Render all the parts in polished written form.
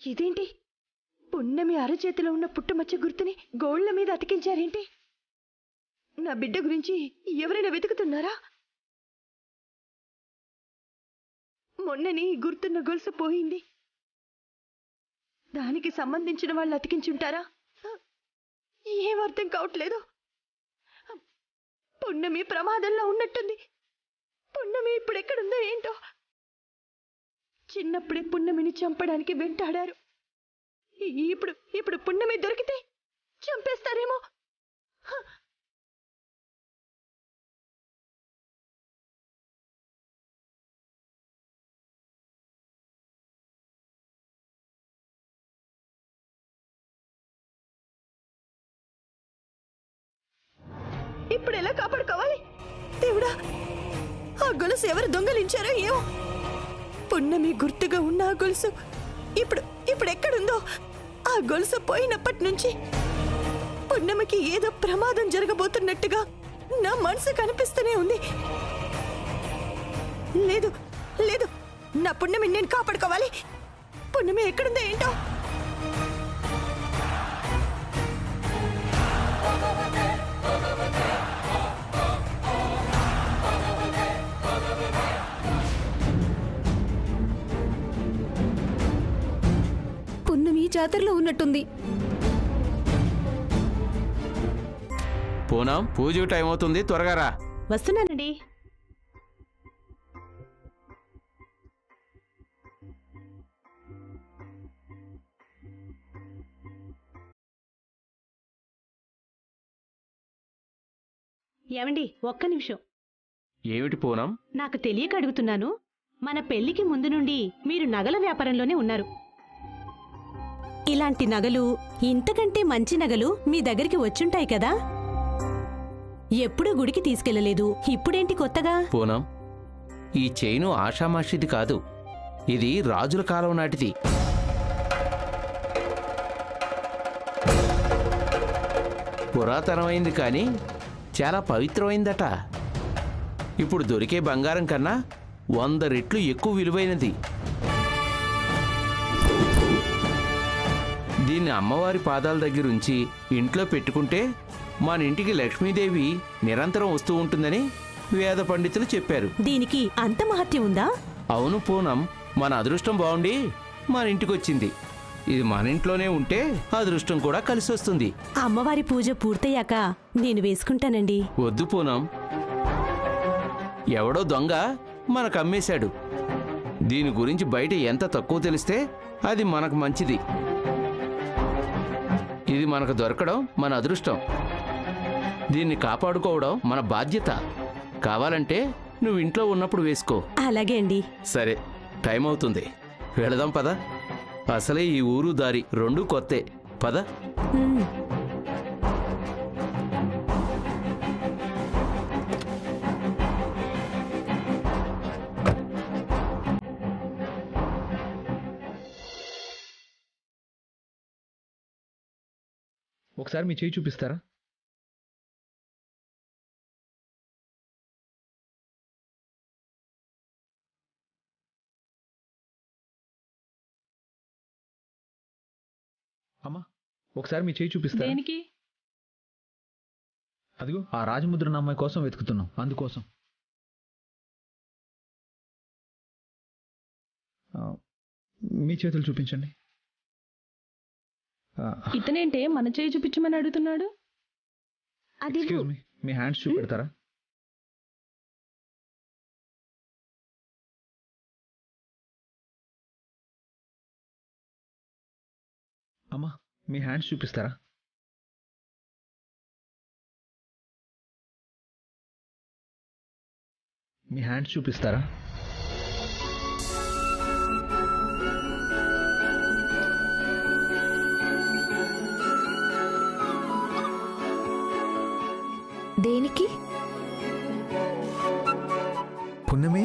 ఇదేంటి? పున్నమి అరచేతిలో ఉన్న పుట్టుమచ్చ గుర్తుని గోళ్ల మీద అతికించారేంటి? నా బిడ్డ గురించి ఎవరైనా వెతుకుతున్నారా? మొన్నని గుర్తున్న గొలుసు పోయింది. దానికి సంబంధించిన వాళ్ళు అతికించుంటారా? ఏం అర్థం కావట్లేదు. పున్నమి ప్రమాదంలో ఉన్నట్టుంది. పున్నమి ఇప్పుడు ఎక్కడుందో ఏంటో. చిన్నప్పుడే పున్నమిని చంపడానికి వెంటాడారు. ఇప్పుడు పున్నమి దొరికితే చంపేస్తారేమో. ఇప్పుడు ఎలా కాపాడుకోవాలి? దేవుడా, ఆ గొలుసు ఎవరు దొంగలించారో ఏమో. పున్నమి గుర్తుగా ఉన్న ఆ గొలుసు ఇప్పుడు ఎక్కడుందో? ఆ గొలుసు పోయినప్పటి నుంచి పున్నమికి ఏదో ప్రమాదం జరగబోతున్నట్టుగా నా మనసు కనిపిస్తూనే ఉంది. లేదు లేదు, నా పున్నమిని నేను కాపాడుకోవాలి. పున్నమి ఎక్కడుందో ఏంటో. పున్నమి జాతరలో ఉన్నట్టుంది. పూనం, పూజ టైం అవుతుంది, త్వరగా రా. వస్తున్నానండి. ఏమండి, ఒక్క నిమిషం. ఏమిటి పూనం? నాకు తెలియక అడుగుతున్నాను. మన పెళ్లికి ముందు నుండి మీరు నగల వ్యాపారంలోనే ఉన్నారు. ఇలాంటి నగలు, ఇంతకంటే మంచి నగలు మీ దగ్గరికి వచ్చుంటాయి కదా? ఎప్పుడూ గుడికి తీసుకెళ్లలేదు, ఇప్పుడేంటి కొత్తగా? పూనం, ఈ చైను ఆషామాషిది కాదు. ఇది రాజుల కాలం నాటిది. పురాతనమైంది కానీ చాలా పవిత్రమైందట. ఇప్పుడు దొరికే బంగారం కన్నా 100 రెట్లు ఎక్కువ విలువైనది. దీన్ని అమ్మవారి పాదాల దగ్గరుంచి ఇంట్లో పెట్టుకుంటే మన ఇంటికి లక్ష్మీదేవి నిరంతరం వస్తూ ఉంటుందని వేద పండితులు చెప్పారు. దీనికి అంత మహత్యం ఉందా? అవును పూనం, మన అదృష్టం బాగుండి మన ఇంటికొచ్చింది. ఇది మన ఇంట్లోనే ఉంటే అదృష్టం కూడా కలిసి వస్తుంది. అమ్మవారి పూజ పూర్తయ్యాక నేను వేసుకుంటానండి. వద్దు పూనం, ఎవడో దొంగ మనకు అమ్మేశాడు. దీని గురించి బయట ఎంత తక్కువ తెలిస్తే అది మనకు మంచిది. ఇది మనకు దొరకడం మన అదృష్టం. దీన్ని కాపాడుకోవడం మన బాధ్యత. కావాలంటే నువ్వు ఇంట్లో ఉన్నప్పుడు వేసుకో. అలాగే అండి. సరే, టైం అవుతుంది, వెళదాం పద. అసలే ఈ ఊరు దారి రెండూ కొత్తే. పద. ఒకసారి మీ చేయి చూపిస్తారా? అమ్మా, ఒకసారి మీ చేయి చూపిస్తారా? దేనికి? అదిగో ఆ రాజముద్రన అమ్మాయి కోసం వెతుకుతున్నాం, అందుకోసం. మీ చేతులు చూపించండి. ఇతనేంటే మన చేయి చూపించమని అడుగుతున్నాడు? ఎక్స్క్యూజ్ మీ, మీ హ్యాండ్స్ చూపెడతారా? అమ్మా, మీ హ్యాండ్స్ చూపిస్తారా? మీ హ్యాండ్స్ చూపిస్తారా? దేనికి? పున్నమి,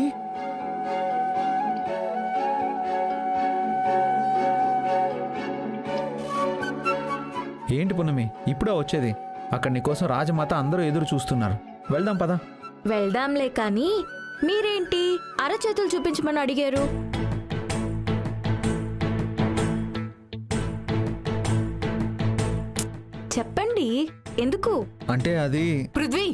ఏంటి పున్నమి ఇప్పుడే వచ్చేది? అక్కడ నీకోసం రాజమాత అందరూ ఎదురు చూస్తున్నారు. వెళ్దాం పదా. వెళ్దాంలే కానీ మీరేంటి అరచేతులు చూపించమని అడిగారు? చెప్పండి ఎందుకు? అంటే అది పృథ్వీ,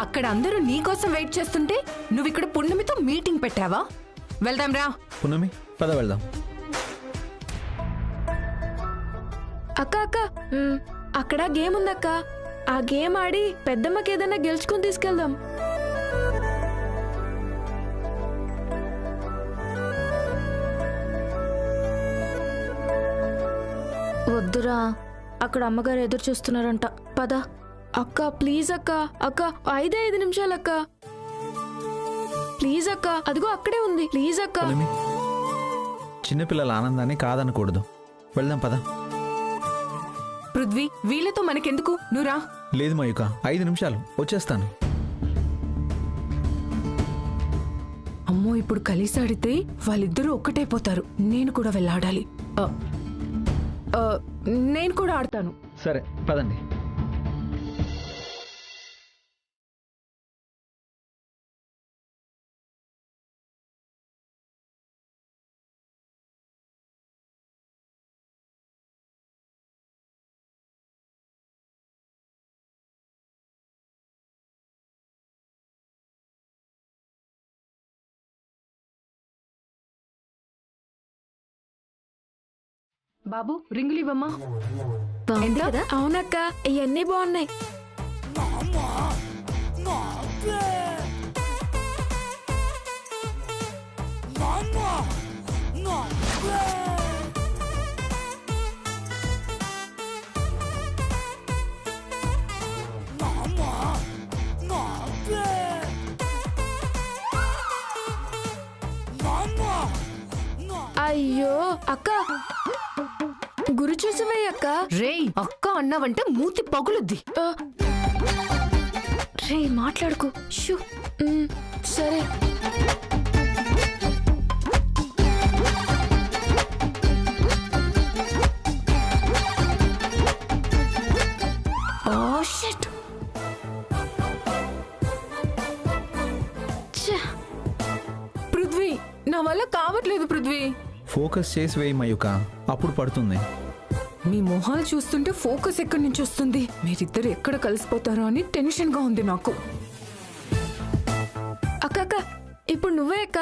అక్కడ అందరూ నీకోసం వెయిట్ చేస్తుంటే నువ్వు ఇక్కడ పున్నమితో మీటింగ్ పెట్టావా? వెళ్దాం రా. పున్నమి పద వెళ్దాం. అక్క అక్క అక్కడ గేమ్ ఉందక్క. ఆ గేమ్ ఆడి పెద్దమ్మకి ఏదైనా గెలుచుకుని తీసుకెళ్దాం. వద్దురా, అక్కడ అమ్మగారు ఎదురు చూస్తున్నారంట. పద. అక్క ప్లీజ్ అక్క. అక్క 5 నిమిషాలు అక్క. ప్లీజ్ అక్క, అదిగో అక్కడే ఉంది. ప్లీజ్ అక్క. పున్నమి, చిన్నపిల్లల ఆనందాన్ని కాదనకూడదు. వెళ్దాం పద. పృథ్వీ, వీళ్ళతో మనకెందుకు, నువ్వు రా. లేదు మయూక, 5 నిమిషాలు వచ్చేస్తాను. అమ్మో, ఇప్పుడు కలిసి ఆడితే వాళ్ళిద్దరూ ఒక్కటైపోతారు. నేను కూడా వెళ్ళాడాలి. నేను కూడా ఆడతాను. సరే పదండి. బాబు రింగులు ఇవ్వమ్మా. బాగుంది కదా? అవునక్క, ఇవన్నీ బాగున్నాయి. అయ్యో అక్క, గురి చూసివే అక్క. రేయ్, అక్క అన్నావంటే మూతి పగులుద్ది. రే మాట్లాడుకో. షూ. సరే. Oh shit. పృథ్వీ, నా వల్ల కావట్లేదు. పృథ్వీ, ఫోకస్ చేసి వేయి మయూక, అప్పుడు పడుతుంది. మీ మొహాలు చూస్తుంటే ఫోకస్ ఎక్కడి నుంచి వస్తుంది? మీరిద్దరు ఎక్కడ కలిసిపోతారో అని టెన్షన్ గా ఉంది నాకు. అక్క అక్క, ఇప్పుడు నువ్వే అక్క.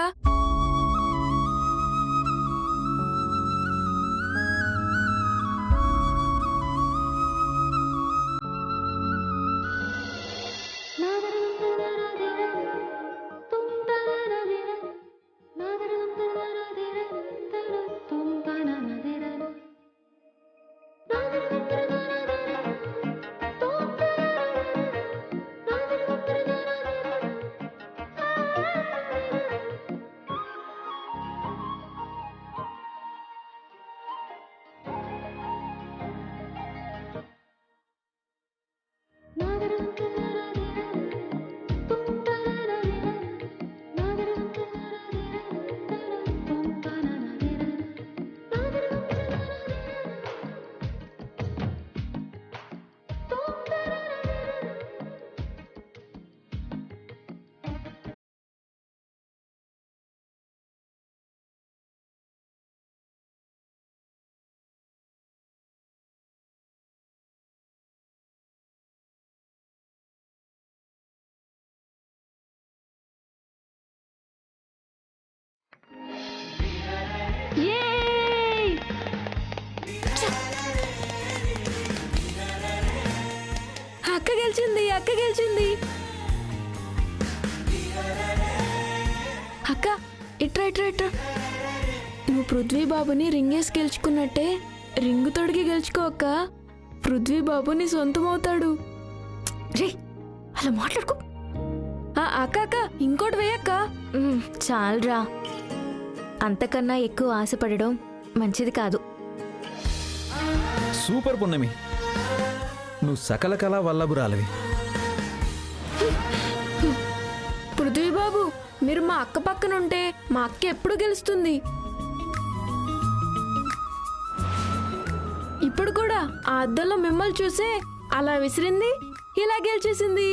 అక్క గెలిచింది, అక్క గెలిచింది. అక్క ఇట్రా ఇట్రా ఇట్రా. నువ్వు పృథ్వీ బాబుని రింగేసి గెలుచుకున్నట్టే రింగు తొడిగి గెలుచుకో అక్క. పృథ్వీ బాబు నీ సొంతమవుతాడు. రే, అలా మాట్లాడుకో. అక్క అక్క, ఇంకోటి వేయక్క. చాలరా, అంతకన్నా ఎక్కువ ఆశపడడం మంచిది కాదు. సూపర్ పున్నమి, నువ్వు సకల కళా వల్లభురాలివి. పృథ్వీ బాబు, మీరు మా అక్క పక్కన ఉంటే మా అక్క ఎప్పుడు గెలుస్తుంది. ఇప్పుడు కూడా ఆ అద్దంలో మిమ్మల్ని చూసే అలా విసిరింది, ఇలా గెలిచేసింది.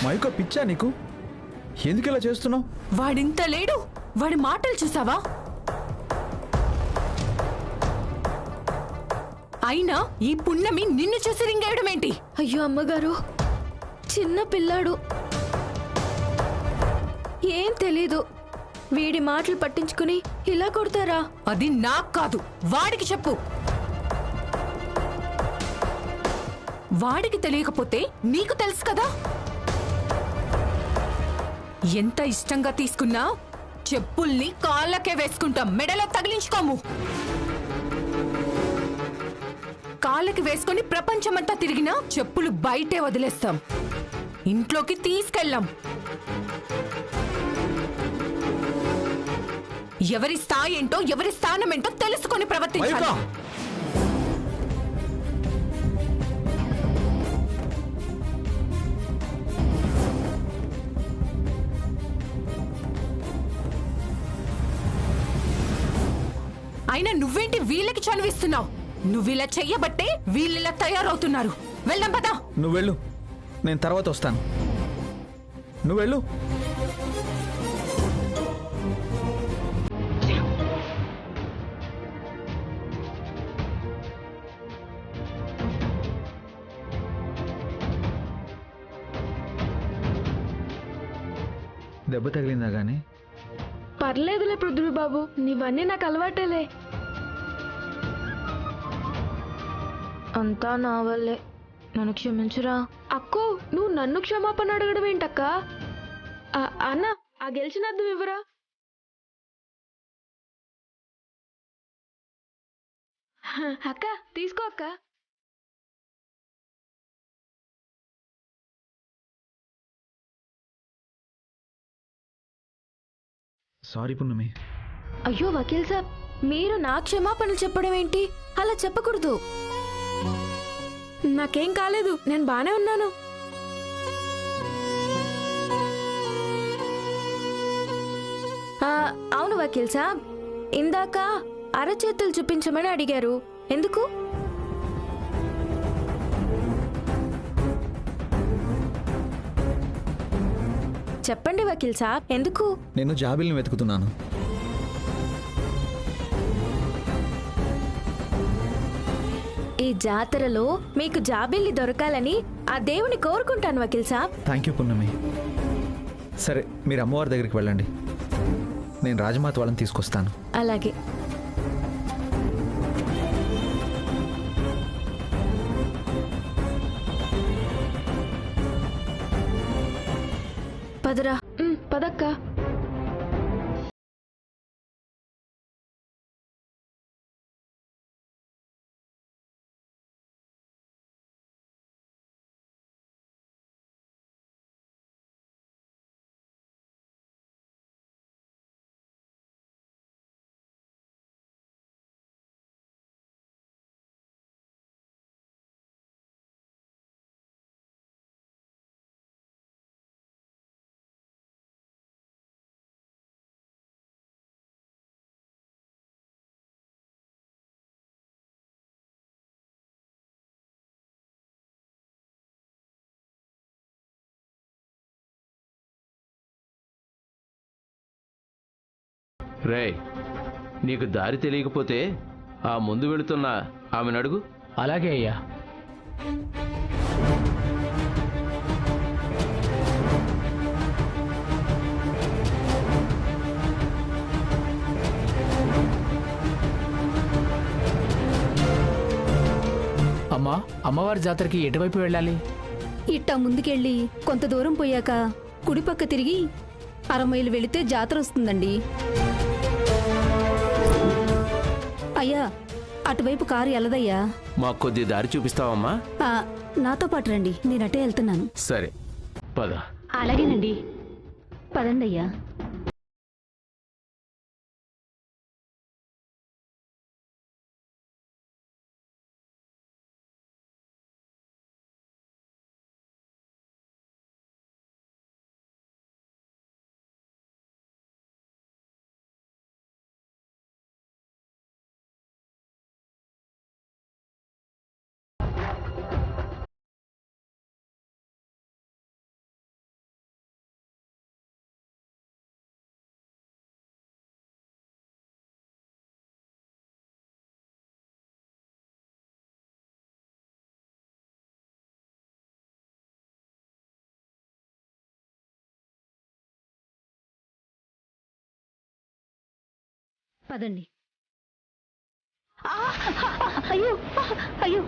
మైకో పిచ్చా నీకు? ఎందుకు ఇలా చేస్తున్నావు? వాడింత లేడు. వాడి మాటలు చూసావా? అయినా ఈ పున్నమి నిన్ను చూసి రింగేయడం ఏంటి? అయ్యో అమ్మగారు, చిన్న పిల్లాడు, ఏం తెలీదు. వీడి మాటలు పట్టించుకుని ఇలా కొడతారా? అది నాకు కాదు, వాడికి చెప్పు. వాడికి తెలియకపోతే నీకు తెలుసు కదా. ఎంత ఇష్టంగా తీసుకున్నా చెప్పుల్ని కాళ్ళకే వేసుకుంటాం, మెడలో తగిలించుకోము. కాళ్ళకి వేసుకొని ప్రపంచమంతా తిరిగినా చెప్పులు బయటే వదిలేస్తాం, ఇంట్లోకి తీసుకెళ్ళాం. ఎవరి స్థాయి ఏంటో, ఎవరి స్థానం ఏంటో తెలుసుకొని ప్రవర్తించాలి. అయినా నువ్వేంటి వీళ్ళకి చనువిస్తున్నావు? నువ్విలా చెయ్యబట్టే వీళ్ళిలా తయారవుతున్నారు. వెళ్దాం పదా. నువ్వు వెళ్ళు, నేను తర్వాత వస్తాను. నువ్వు వెళ్ళు. దెబ్బ తగిలిందా గానీ? పర్లేదులే పృథ్వీ బాబు, నీవన్నీ నాకు అలవాటేలే. అంతా నా వల్లే, నన్ను క్షమించురా. అక్కో, నువ్వు నన్ను క్షమాపణ అడగడం ఏంటక్క? అన్న, ఆ గెలిచిన అద్దం ఇవ్వరా? అక్క తీసుకో అక్క. సారీ పున్నమి. అయ్యో వకీల్ సాబ్, మీరు నా క్షమాపణలు చెప్పడం ఏంటి? అలా చెప్పకూడదు. నాకేం కాలేదు, నేను బానే ఉన్నాను. అవును వకీల్ సాబ్, ఇందాక అరచేతులు చూపించమని అడిగారు, ఎందుకు? చెప్పండి వకీల్ సాబ్, ఎందుకు? నేను జాబిల్ని వెతుకుతున్నాను. ఈ జాతరలో మీకు జాబిల్లి దొరకాలని ఆ దేవుని కోరుకుంటాను వకీల్ సాబ్. థ్యాంక్ యూ పున్నమి. సరే, మీరు అమ్మవారి దగ్గరికి వెళ్ళండి, నేను రాజమాత వాళ్ళని తీసుకొస్తాను. అలాగే. పదరా. పదక్క. రేయ్, నీకు దారి తెలియకపోతే ఆ ముందు వెళుతున్న ఆమెను అడుగు. అలాగే అయ్యా. అమ్మా, అమ్మవారి జాతరకి ఎటువైపు వెళ్ళాలి? ఇట్టా ముందుకెళ్ళి కొంత దూరం పోయాక కుడిపక్క తిరిగి 6 మైలు వెళితే జాతర వస్తుందండి. అయ్యా, అటువైపు కారు ఎల్లదయ్యా. మాకు కొద్ది దారి చూపిస్తావమ్మా? నాతో పాటు రండి, నేను అటే వెళ్తున్నాను. సరే పద. అలాగేనండి, పదండి అయ్యా. పదండి. అయ్యో అయ్యో,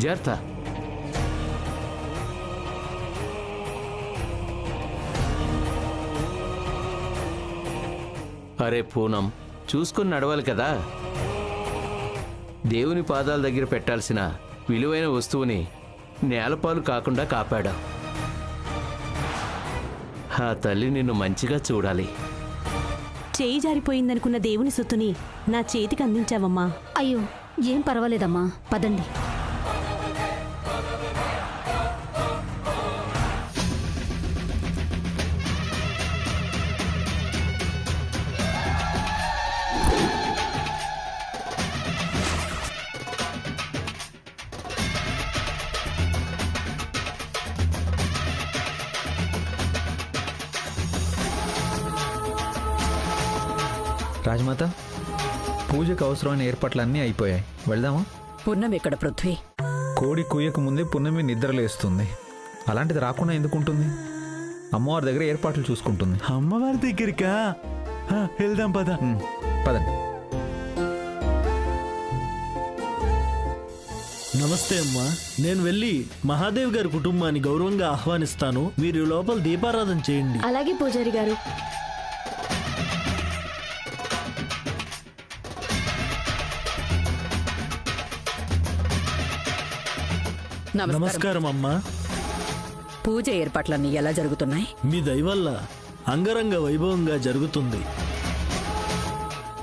జాగ్రత్త. అరే పూనం, చూసుకుని నడవాలి కదా. దేవుని పాదాల దగ్గర పెట్టాల్సిన విలువైన వస్తువుని నేలపాలు కాకుండా కాపాడా. ఆ తల్లి నిన్ను మంచిగా చూడాలి. చేయి జారిపోయిందనుకున్న దేవుని సొత్తుని నా చేతికి అందించావమ్మా. అయ్యో ఏం పర్వాలేదమ్మా, పదండి. రాజమాత, పూజకు అవసరమైన ఏర్పాట్లన్నీ అయిపోయాయి. వెళ్దామా? పున్నమి ఎక్కడ పృథ్వీ? కోడి కూయకు ముందే పున్నమి నిద్రలేస్తుంది. అలాంటిది రాకుండా ఎందుకుంటుంది? అమ్మవారి దగ్గర ఏర్పాట్లు చూసుకుంటుంది. అమ్మవారి దగ్గరికా? వెళ్దాం పద. పదండి. నమస్తే అమ్మా. నేను వెళ్ళి మహాదేవ్ గారి కుటుంబాన్ని గౌరవంగా ఆహ్వానిస్తాను. మీరు లోపల దీపారాధన చేయండి. అలాగే పూజారి గారు. నమస్కారం అమ్మా. పూజ ఏర్పాట్లన్నీ ఎలా జరుగుతున్నాయి? మీ దయ వల్ల అంగరంగ వైభవంగా జరుగుతుంది.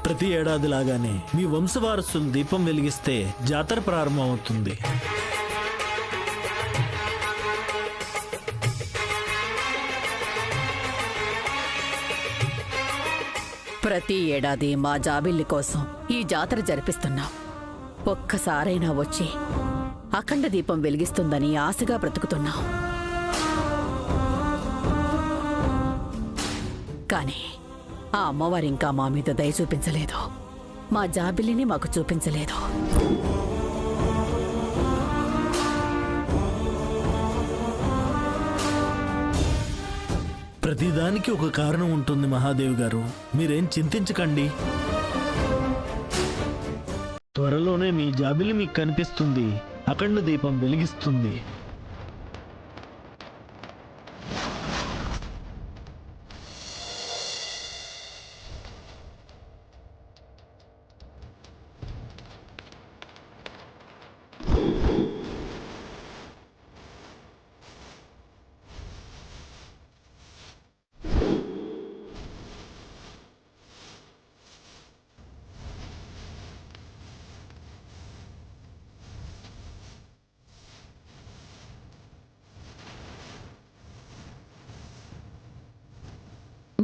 ప్రతి ఏడాది లాగానే మీ వంశవారసులు దీపం వెలిగిస్తే జాతర ప్రారంభమవుతుంది. ప్రతి ఏడాది మా జాబిల్లి కోసం ఈ జాతర జరిపిస్తున్నాం. ఒక్కసారైనా వచ్చి అఖండ దీపం వెలిగిస్తుందని ఆశగా బ్రతుకుతున్నాం. కానీ ఆ అమ్మవారు ఇంకా మా మీద దయ చూపించలేదు. మా జాబిల్లిని మాకు చూపించలేదు. ప్రతిదానికి ఒక కారణం ఉంటుంది మహాదేవ్ గారు. మీరేం చింతించకండి. త్వరలోనే మీ జాబిలి మీకు కనిపిస్తుంది. అఖండ దీపం వెలిగిస్తుంది.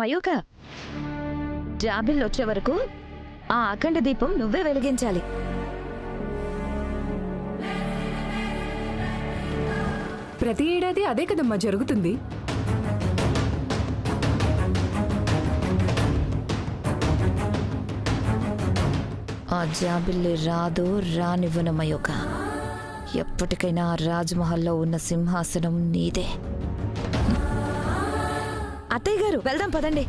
మయూక, జాబిల్ వచ్చే వరకు ఆ అఖండ దీపం నువ్వే వెలిగించాలి. ప్రతి ఏడాది అదే కదమ్మా జరుగుతుంది. ఆ జాబిల్లి రాదు, రానివ్వను మయూక. ఎప్పటికైనా రాజ్మహల్లో ఉన్న సింహాసనం నీదే. అత్తయ్య గారు, వెళ్దాం పదండి.